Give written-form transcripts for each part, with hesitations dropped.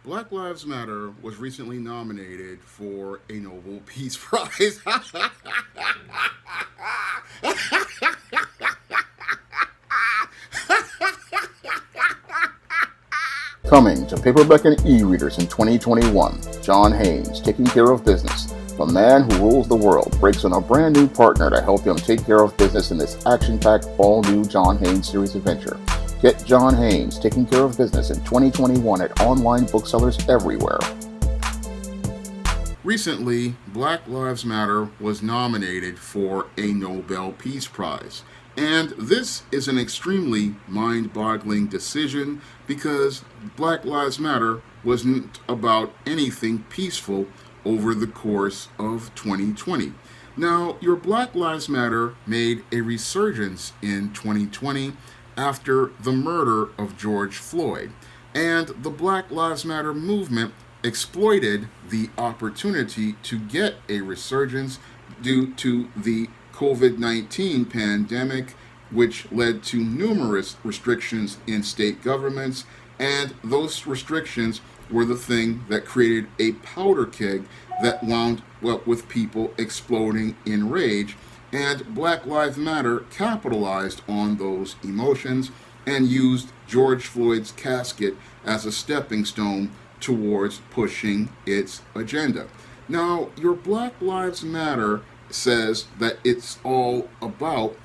Black Lives Matter was recently nominated for a Nobel Peace Prize. Coming to paperback and e-readers in 2021, John Haynes, Taking Care of Business. The man who rules the world breaks on a brand new partner to help him take care of business in this action-packed all-new John Haynes series adventure. Get John Haynes, Taking Care of Business in 2021 at online booksellers everywhere. Recently, Black Lives Matter was nominated for a Nobel Peace Prize. And this is an extremely mind boggling decision because Black Lives Matter wasn't about anything peaceful over the course of 2020. Now, your Black Lives Matter made a resurgence in 2020 after the murder of George Floyd. And the Black Lives Matter movement exploited the opportunity to get a resurgence due to the COVID-19 pandemic, which led to numerous restrictions in state governments, and those restrictions were the thing that created a powder keg that wound up with people exploding in rage. And Black Lives Matter capitalized on those emotions and used George Floyd's casket as a stepping stone towards pushing its agenda. Now, your Black Lives Matter says that it's all about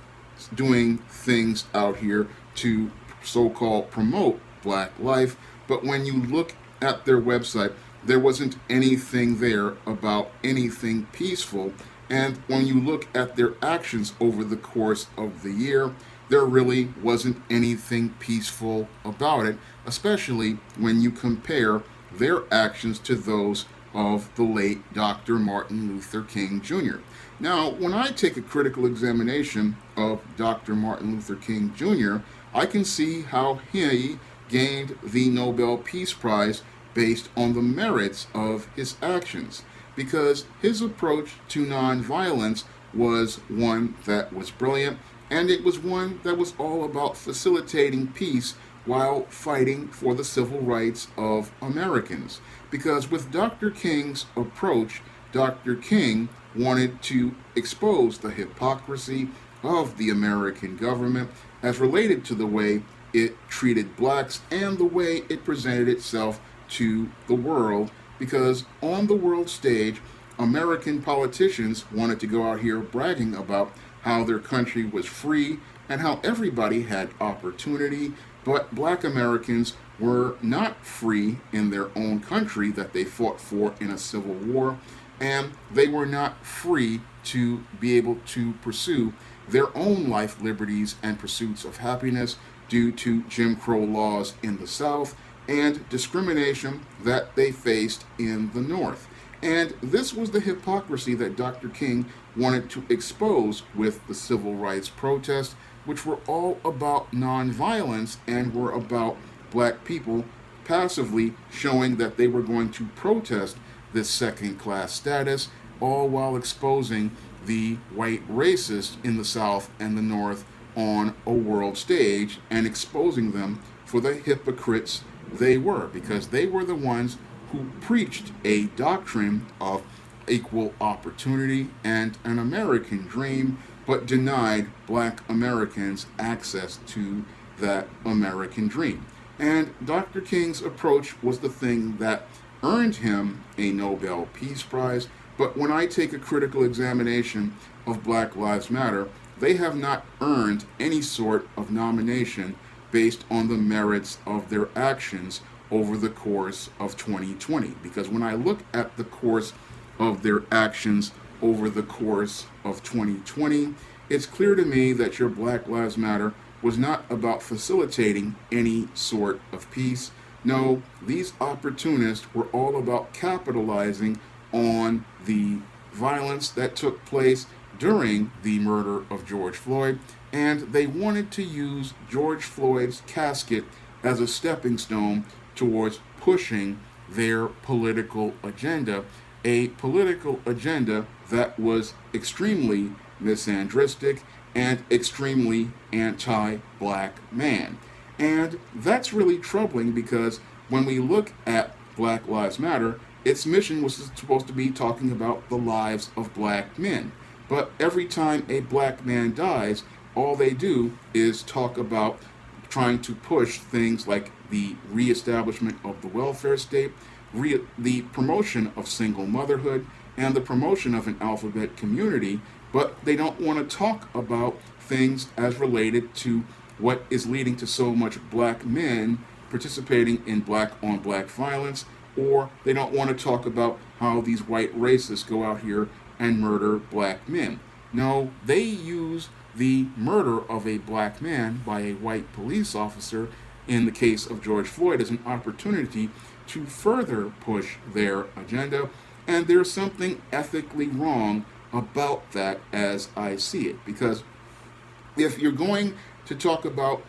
doing things out here to so-called promote black life, but when you look at their website, there wasn't anything there about anything peaceful. And when you look at their actions over the course of the year, there really wasn't anything peaceful about it, especially when you compare their actions to those of the late Dr. Martin Luther King Jr. Now, when I take a critical examination of Dr. Martin Luther King Jr., I can see how he gained the Nobel Peace Prize based on the merits of his actions, because his approach to nonviolence was one that was brilliant, and it was one that was all about facilitating peace while fighting for the civil rights of Americans. Because with Dr. King's approach, Dr. King wanted to expose the hypocrisy of the American government as related to the way it treated blacks and the way it presented itself to the world. Because on the world stage, American politicians wanted to go out here bragging about how their country was free and how everybody had opportunity, but black Americans were not free in their own country that they fought for in a civil war, and they were not free to be able to pursue their own life liberties and pursuits of happiness due to Jim Crow laws in the South and discrimination that they faced in the North. And this was the hypocrisy that Dr. King wanted to expose with the civil rights protests, which were all about nonviolence and were about black people passively showing that they were going to protest this second class status, all while exposing the white racists in the South and the North on a world stage and exposing them for the hypocrites they were, because they were the ones who preached a doctrine of equal opportunity and an American dream, but denied black Americans access to that American dream. And Dr. King's approach was the thing that earned him a Nobel Peace Prize. But when I take a critical examination of Black Lives Matter, they have not earned any sort of nomination based on the merits of their actions over the course of 2020. Because when I look at the course of their actions over the course of 2020, it's clear to me that your Black Lives Matter was not about facilitating any sort of peace. No, these opportunists were all about capitalizing on the violence that took place during the murder of George Floyd, and they wanted to use George Floyd's casket as a stepping stone towards pushing their political agenda, a political agenda that was extremely misandristic and extremely anti-black man. And that's really troubling because when we look at Black Lives Matter, its mission was supposed to be talking about the lives of black men. But every time a black man dies, all they do is talk about trying to push things like the reestablishment of the welfare state, the promotion of single motherhood, and the promotion of an alphabet community, but they don't want to talk about things as related to what is leading to so much black men participating in black on black violence, or they don't want to talk about how these white racists go out here and murder black men. No, they use the murder of a black man by a white police officer in the case of George Floyd as an opportunity to further push their agenda, and there's something ethically wrong about that as I see it. Because if you're going to talk about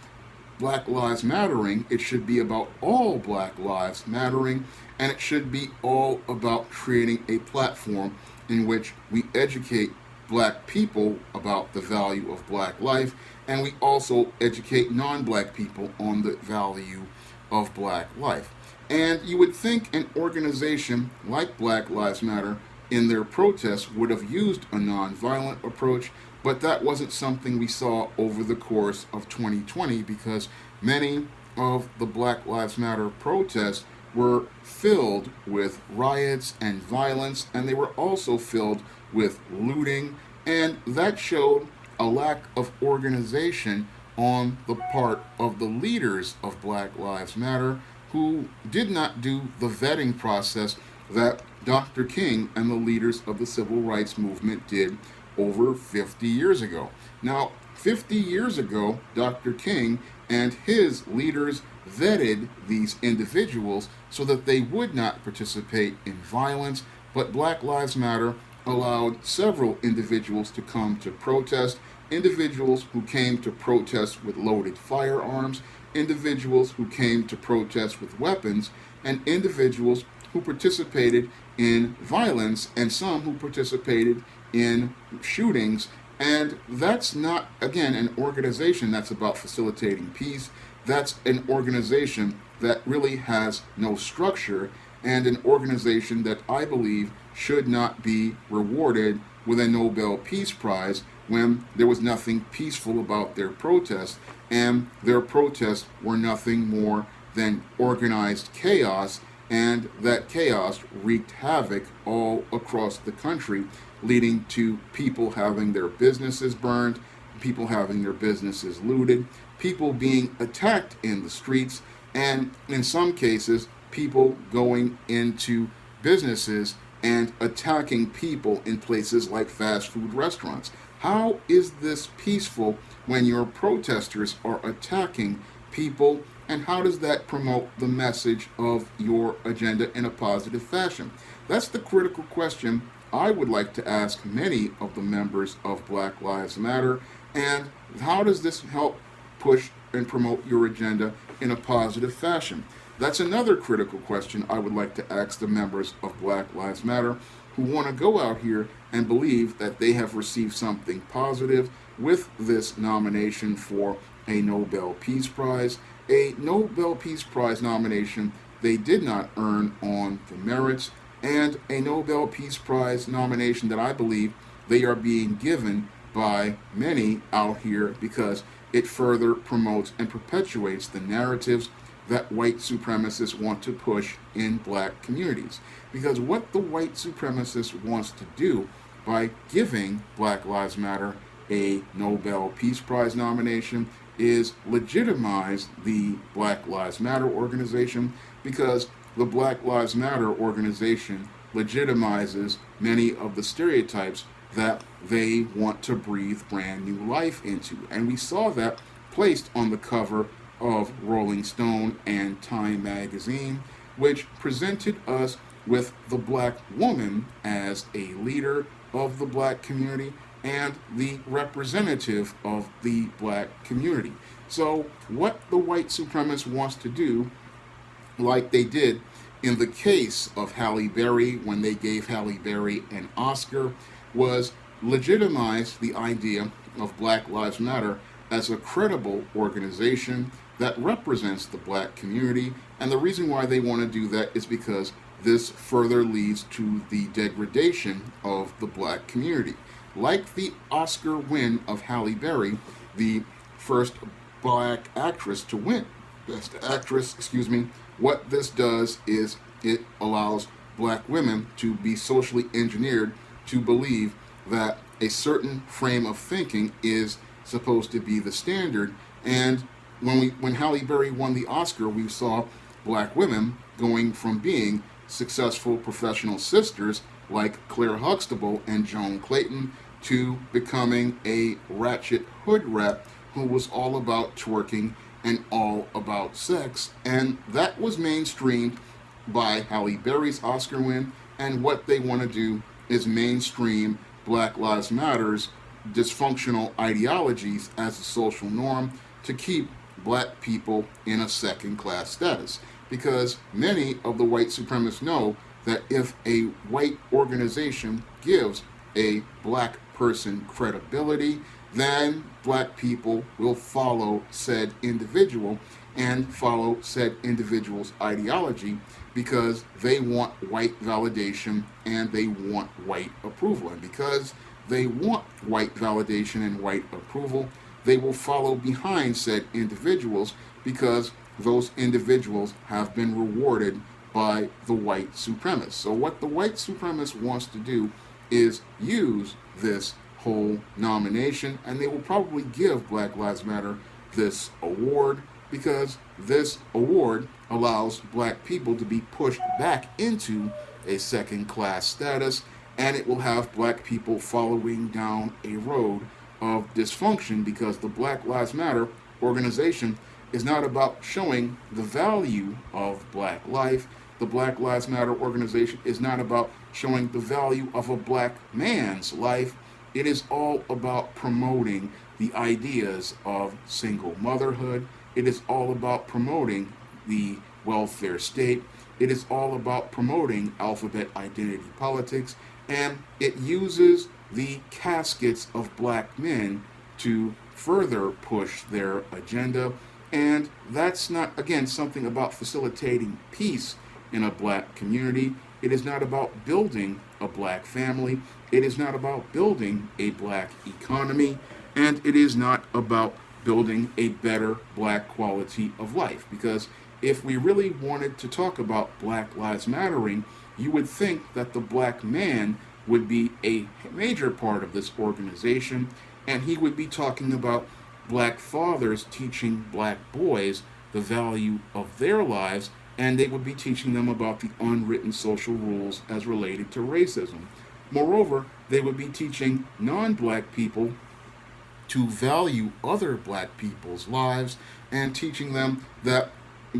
Black Lives Mattering, it should be about all Black Lives Mattering, and it should be all about creating a platform in which we educate black people about the value of black life, and we also educate non-black people on the value of black life. And you would think an organization like Black Lives Matter in their protests would have used a non-violent approach, but that wasn't something we saw over the course of 2020, because many of the Black Lives Matter protests were filled with riots and violence, and they were also filled with looting, and that showed a lack of organization on the part of the leaders of Black Lives Matter, who did not do the vetting process that Dr. King and the leaders of the civil rights movement did over 50 years ago. Now, 50 years ago, Dr. King and his leaders vetted these individuals so that they would not participate in violence, but Black Lives Matter allowed several individuals to come to protest, individuals who came to protest with loaded firearms, individuals who came to protest with weapons, and individuals who participated in violence, and some who participated in shootings. And that's not, again, an organization that's about facilitating peace. That's an organization that really has no structure, and an organization that I believe should not be rewarded with a Nobel Peace Prize when there was nothing peaceful about their protests, and their protests were nothing more than organized chaos, and that chaos wreaked havoc all across the country, leading to people having their businesses burned, people having their businesses looted, people being attacked in the streets, and in some cases, people going into businesses and attacking people in places like fast food restaurants. How is this peaceful when your protesters are attacking people, and how does that promote the message of your agenda in a positive fashion? That's the critical question I would like to ask many of the members of Black Lives Matter. And how does this help push and promote your agenda in a positive fashion? That's another critical question I would like to ask the members of Black Lives Matter who want to go out here and believe that they have received something positive with this nomination for a Nobel Peace Prize. A Nobel Peace Prize nomination they did not earn on the merits, and a Nobel Peace Prize nomination that I believe they are being given by many out here because it further promotes and perpetuates the narratives that white supremacists want to push in black communities. Because what the white supremacist wants to do by giving Black Lives Matter a Nobel Peace Prize nomination is legitimize the Black Lives Matter organization, because the Black Lives Matter organization legitimizes many of the stereotypes that they want to breathe brand new life into. And we saw that placed on the cover of Rolling Stone and Time magazine, which presented us with the black woman as a leader of the black community and the representative of the black community. So what the white supremacist wants to do, like they did in the case of Halle Berry when they gave Halle Berry an Oscar, was legitimize the idea of Black Lives Matter as a credible organization that represents the black community. And the reason why they want to do that is because this further leads to the degradation of the black community. Like the Oscar win of Halle Berry, the first black actress to win Best Actress, what this does is it allows black women to be socially engineered to believe that a certain frame of thinking is supposed to be the standard. And when Halle Berry won the Oscar, we saw black women going from being successful professional sisters like Claire Huxtable and Joan Clayton to becoming a ratchet hood rat who was all about twerking and all about sex. And that was mainstreamed by Halle Berry's Oscar win. And what they want to do is mainstream Black Lives Matter's dysfunctional ideologies as a social norm to keep black people in a second class status. Because many of the white supremacists know that if a white organization gives a black person credibility, then black people will follow said individual and follow said individual's ideology because they want white validation and they want white approval. And because they want white validation and white approval, they will follow behind said individuals because those individuals have been rewarded by the white supremacist. So what the white supremacist wants to do is use this whole nomination, and they will probably give Black Lives Matter this award because this award allows black people to be pushed back into a second class status, and it will have black people following down a road of dysfunction because the Black Lives Matter organization is not about showing the value of black life. The Black Lives Matter organization is not about showing the value of a black man's life. It is all about promoting the ideas of single motherhood. It is all about promoting the welfare state. It is all about promoting alphabet identity politics. And it uses the caskets of black men to further push their agenda. And that's not, again, something about facilitating peace in a black community. It is not about building a black family. It is not about building a black economy. And it is not about building a better black quality of life. Because if we really wanted to talk about Black Lives Mattering, you would think that the black man would be a major part of this organization, and he would be talking about black fathers teaching black boys the value of their lives, and they would be teaching them about the unwritten social rules as related to racism. Moreover, they would be teaching non-black people to value other black people's lives and teaching them that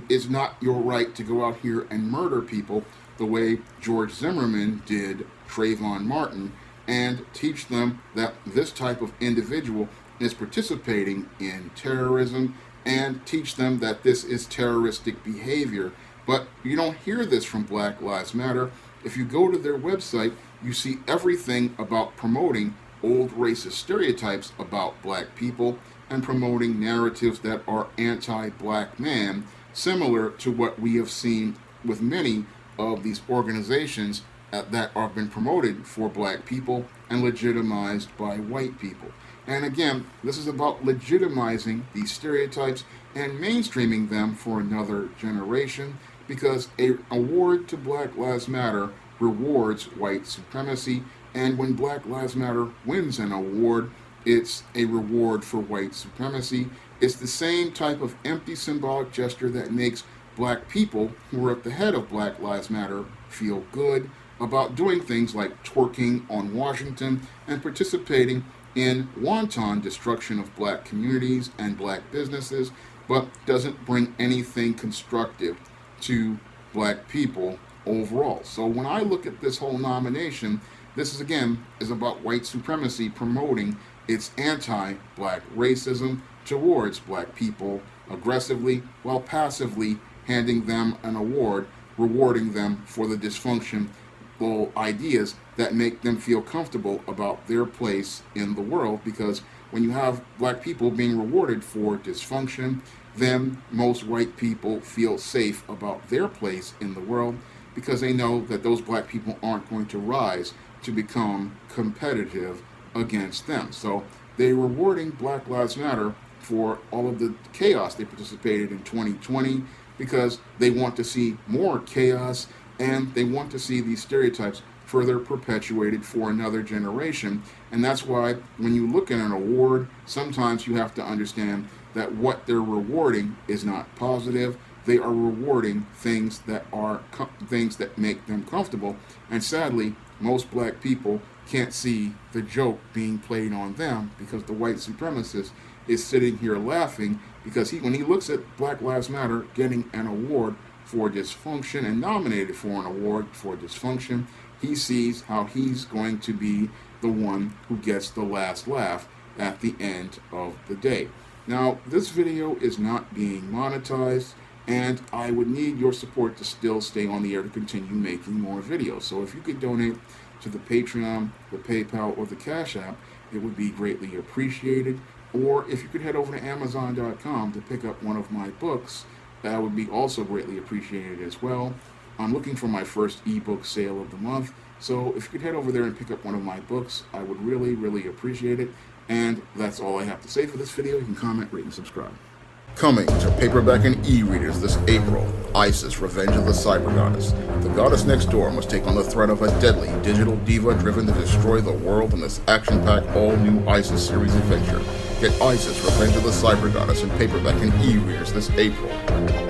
it's not your right to go out here and murder people the way George Zimmerman did Trayvon Martin, and teach them that this type of individual is participating in terrorism, and teach them that this is terroristic behavior. But you don't hear this from Black Lives Matter. If you go to their website, you see everything about promoting old racist stereotypes about black people and promoting narratives that are anti-black man, similar to what we have seen with many of these organizations that have been promoted for black people and legitimized by white people. And again, this is about legitimizing these stereotypes and mainstreaming them for another generation, because an award to Black Lives Matter rewards white supremacy, and when Black Lives Matter wins an award, it's a reward for white supremacy. It's the same type of empty symbolic gesture that makes black people who are at the head of Black Lives Matter feel good about doing things like twerking on Washington and participating in wanton destruction of black communities and black businesses, but doesn't bring anything constructive to black people overall. So when I look at this whole nomination, this is again is about white supremacy promoting its anti-black racism towards black people aggressively while passively handing them an award, rewarding them for the dysfunctional ideas that make them feel comfortable about their place in the world. Because when you have black people being rewarded for dysfunction, then most white people feel safe about their place in the world because they know that those black people aren't going to rise to become competitive against them. So they're rewarding Black Lives Matter for all of the chaos they participated in 2020 because they want to see more chaos and they want to see these stereotypes further perpetuated for another generation. And that's why when you look at an award, sometimes you have to understand that what they're rewarding is not positive. They are rewarding things that make them comfortable. And sadly, most black people can't see the joke being played on them because the white supremacist is sitting here laughing because when he looks at Black Lives Matter getting an award for dysfunction and nominated for an award for dysfunction, he sees how he's going to be the one who gets the last laugh at the end of the day. Now, this video is not being monetized, and I would need your support to still stay on the air to continue making more videos. So if you could donate to the Patreon, the PayPal, or the Cash App, it would be greatly appreciated. Or if you could head over to Amazon.com to pick up one of my books, that would be also greatly appreciated as well. I'm looking for my first ebook sale of the month, so if you could head over there and pick up one of my books, I would really, really appreciate it. And that's all I have to say for this video. You can comment, rate, and subscribe. Coming to paperback and e-readers this April, Isis, Revenge of the Cyber Goddess. The goddess next door must take on the threat of a deadly digital diva driven to destroy the world in this action-packed all-new Isis series adventure. Get Isis, Revenge of the Cyber Goddess in paperback and e-readers this April.